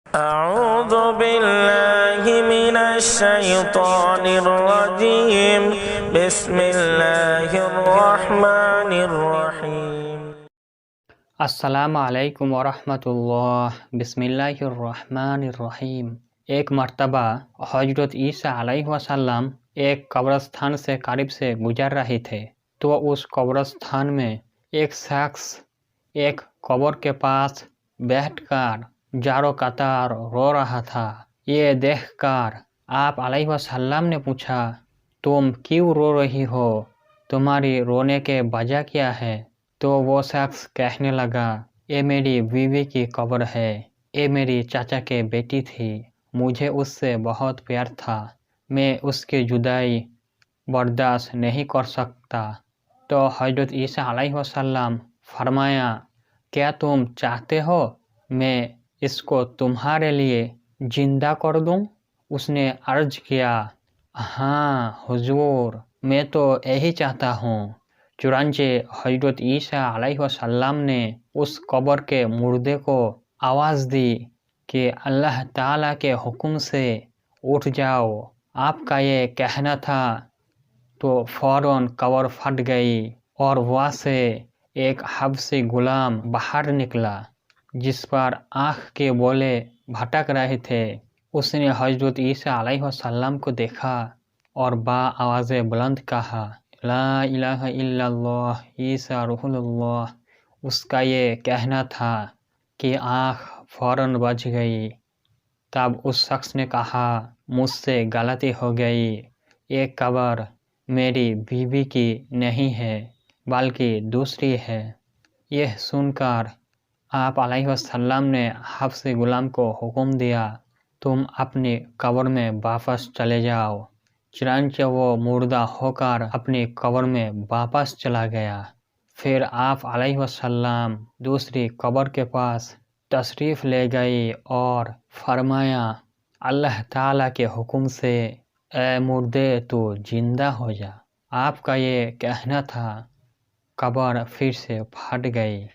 أعوذ بالله من الشيطان الرجيم بسم الله الرحمن الرحيم अस्सलामु अलैकुम वरहमतुल्लाह बिस्मिल्लाहिर्रहमानिर्रहीम। एक मर्तबा हजरत ईसा अलैहिस्सलाम एक कब्रस्तान से करीब से गुजर रहे थे, तो उस कब्रस्तान में एक शख्स एक कब्र के पास बैठकर जारो कतार रो रहा था। ये देखकर आप अलैहिस्सलाम ने पूछा, तुम क्यों रो रही हो? तुम्हारी रोने के वजह क्या है? तो वो शख्स कहने लगा, ये मेरी बीवी की कब्र है, ये मेरी चाचा के बेटी थी, मुझे उससे बहुत प्यार था, मैं उसकी जुदाई बर्दाश्त नहीं कर सकता। तो हजरत ईसा अलैहिस्सलाम फरमाया, क्या तुम चाहते हो मैं इसको तुम्हारे लिए जिंदा कर दूं? उसने अर्ज किया, हाँ हुजूर, मैं तो यही चाहता हूँ। चुनांचे हजरत ईसा अलैहिस्सलाम ने उस कब्र के मुर्दे को आवाज़ दी कि अल्लाह ताला के हुक्म से उठ जाओ, आपका ये कहना था। तो फौरन कब्र फट गई और वहाँ से एक हबशी गुलाम बाहर निकला, जिस पर आँख के बोले भटक रहे थे। उसने हजरत ईसा अलैहिस्सलाम को देखा और बा आवाज़ बुलंद कहा, ला इलाहा इल्लल्लाह ईसा रूहुल्लाह। उसका ये कहना था कि आँख फौरन बच गई। तब उस शख्स ने कहा, मुझसे गलती हो गई, ये कब्र मेरी बीवी की नहीं है बल्कि दूसरी है। यह सुनकर आप अलैहिस्सलाम ने हबशी गुलाम को हुक्म दिया, तुम अपनी कब्र में वापस चले जाओ। चुनांचे वो मुर्दा होकर अपनी कब्र में वापस चला गया। फिर आप अलैहिस्सलाम दूसरी कब्र के पास तशरीफ़ ले गई और फरमाया, अल्लाह ताला के हुक्म से ए मुर्दे तू जिंदा हो जा। आपका ये कहना था। कब्र फिर से फट गई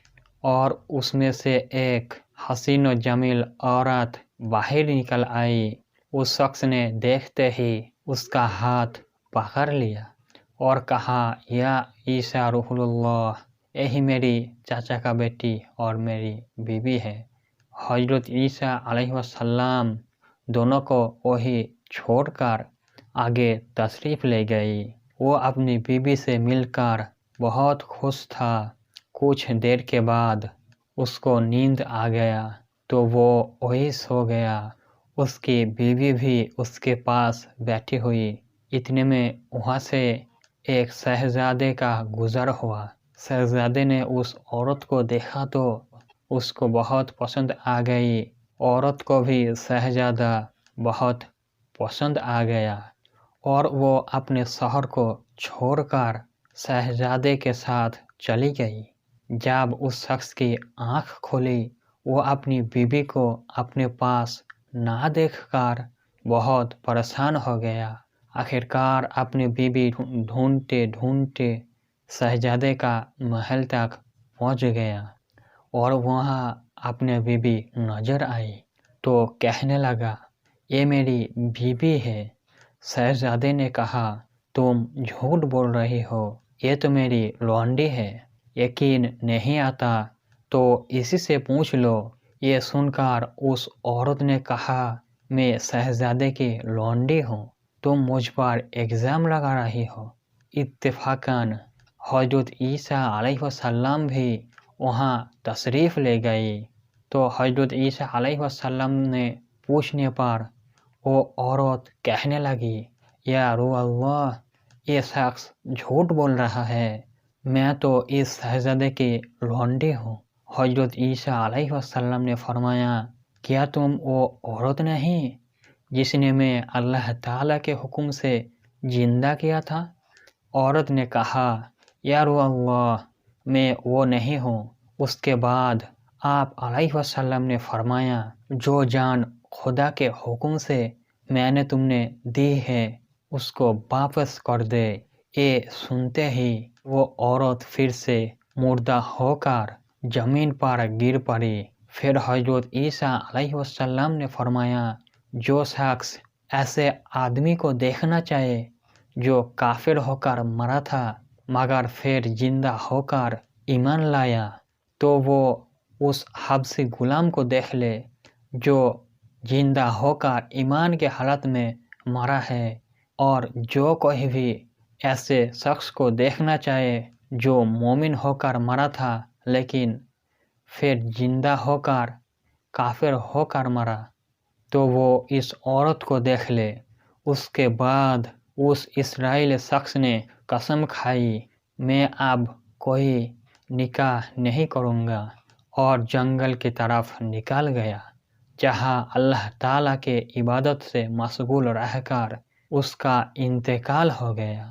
और उसमें से एक हसीन व जमील औरत बाहर निकल आई। उस शख्स ने देखते ही उसका हाथ पकड़ लिया और कहा, या ईसा रूहुल्लाह, यही मेरी चाचा का बेटी और मेरी बीवी है। हजरत ईसा अलैहिस्सलाम दोनों को वही छोड़कर आगे तशरीफ़ ले गई। वो अपनी बीवी से मिलकर बहुत खुश था। कुछ देर के बाद उसको नींद आ गया तो वो वही सो गया। उसकी बीवी भी उसके पास बैठी हुई। इतने में वहाँ से एक शहजादे का गुजर हुआ। शहजादे ने उस औरत को देखा तो उसको बहुत पसंद आ गई। औरत को भी शहजादा बहुत पसंद आ गया और वो अपने शहर को छोड़कर शहजादे के साथ चली गई। जब उस शख्स की आँख खुली, वो अपनी बीवी को अपने पास ना देखकर बहुत परेशान हो गया। आखिरकार अपनी बीवी ढूंढते ढूंढते शहजादे का महल तक पहुंच गया और वहाँ अपने बीवी नजर आई तो कहने लगा, ये मेरी बीवी है। शहजादे ने कहा, तुम झूठ बोल रही हो, ये तो मेरी लौंडी है, यकीन नहीं आता तो इसी से पूछ लो। ये सुनकर उस औरत ने कहा, मैं शहजादे की लौंडी हूँ, तुम मुझ पर इल्ज़ाम लगा रही हो। इत्तेफाकन हजरत ईसा अलैहिस्सलाम भी वहाँ तशरीफ़ ले गई। तो हजरत ईसा अलैहिस्सलाम ने पूछने पर वो औरत कहने लगी, या रूह अल्लाह, ये शख्स झूठ बोल रहा है, मैं तो इस शहजादे की लौंडी हूँ। हजरत ईसा अलैहिस्सलाम ने फरमाया, क्या तुम वो औरत नहीं जिसने मैं अल्लाह ताला के हुक्म से जिंदा किया था? औरत ने कहा, या रूह अल्लाह, मैं वो नहीं हूँ। उसके बाद आप अलैहिस्सलाम ने फरमाया, जो जान खुदा के हुक्म से मैंने तुमने दी है उसको वापस कर दे। ये सुनते ही वो औरत फिर से मुर्दा होकर जमीन पर गिर पड़ी। پھر حضرت عیسیٰ علیہ السلام نے فرمایا جو شخص ایسے آدمی کو دیکھنا چاہے جو کافر ہو کر مرا تھا مگر پھر زندہ ہو کر ایمان لایا تو وہ اس حبشی غلام کو دیکھ لے جو زندہ ہو کر ایمان کے حالت میں مرا ہے، اور جو کوئی بھی ایسے شخص کو دیکھنا چاہے جو مومن ہو کر مرا تھا لیکن پھر زندہ ہو کر کافر ہو کر مرا تو وہ اس عورت کو دیکھ لے۔ اس کے بعد اس اسرائیلی شخص نے قسم کھائی میں اب کوئی نکاح نہیں کروں گا، اور جنگل کی طرف نکل گیا جہاں اللہ تعالیٰ کے عبادت سے مشغول رہ کر اس کا انتقال ہو گیا۔